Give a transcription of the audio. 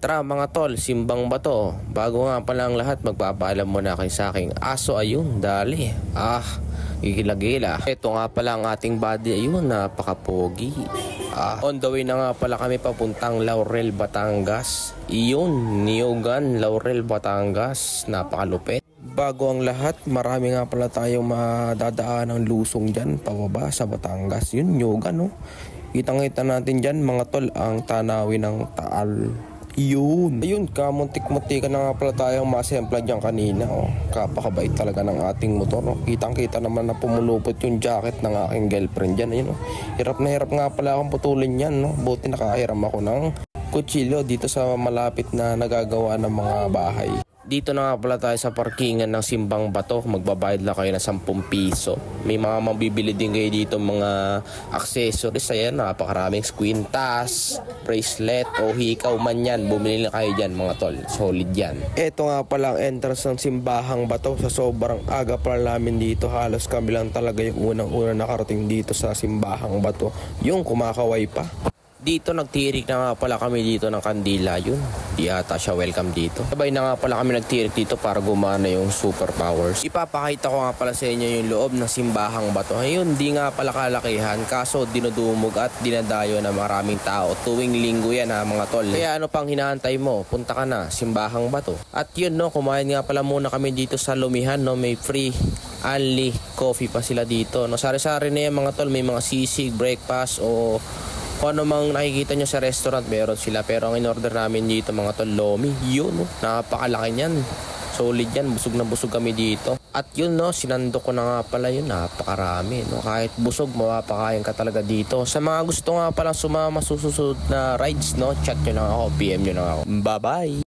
Tara mga tol, simbang bato. Bago nga pala ang lahat, magpapaalam muna kayo sa aking aso. Ayun, dali. Gigila-gila. Ito nga pala ang ating body. Ayun, napaka-pogi. On the way na nga pala kami papuntang Laurel, Batangas. Iyon, Niogan, Laurel, Batangas. Napakalupit. Bago ang lahat, marami nga pala tayong madadaan ng lusong dyan, pababa sa Batangas. Yun, Niogan, no? Kitang-kita natin dyan, mga tol, ang tanawin ng Taal. Yun. Ayun, kamuntik-muntikan na nga pala tayong masempla dyan kanina. Kapakabait talaga ng ating motor. Kitang-kita naman na pumulupot yung jacket ng aking girlfriend dyan. Ayun, hirap na hirap nga pala akong putulin yan. Buti nakahiram ako ng kutsilyo dito sa malapit na nagagawa ng mga bahay. Dito na nga pala tayo sa parkingan ng Simbang Bato. Magbabayad lang kayo ng 10 piso. May mga mabibili din kayo dito mga accessories. Ayan, napakaraming kwintas, bracelet o hikaw man yan. Bumili na kayo dyan mga tol. Solid yan. Ito nga pala ang entrance ng Simbahang Bato. Sa sobrang aga pala namin dito. Halos kami lang talaga yung unang-una nakarating dito sa Simbahang Bato. Yung kumakaway pa. Dito nagtirik na nga pala kami dito ng kandila. Yun, di ata siya welcome dito. Sabay na nga pala kami nagtirik dito para gumana yung superpowers. Ipapakita ko nga pala sa inyo yung loob ng Simbahang Bato. Ayun, di nga pala kalakihan, kaso dinudumog at dinadayo na maraming tao. Tuwing linggo yan ha mga tol. Kaya ano pang hinahantay mo? Punta ka na, Simbahang Bato. At yun kumain nga pala muna kami dito sa Lumihan. May free only coffee pa sila dito. Sari-sari na yan mga tol. May mga sisig, breakfast o kung ano mang nakikita nyo sa restaurant, meron sila. Pero ang in-order namin dito mga tol, lomi. Yun, napakalaki niyan. Solid yan, busog na busog kami dito. At yun, sinando ko na nga pala yun, napakarami. Kahit busog, mapapakain ka talaga dito. Sa mga gusto nga palang sumama susunod na rides, chat nyo lang ako, PM nyo lang ako. Bye-bye!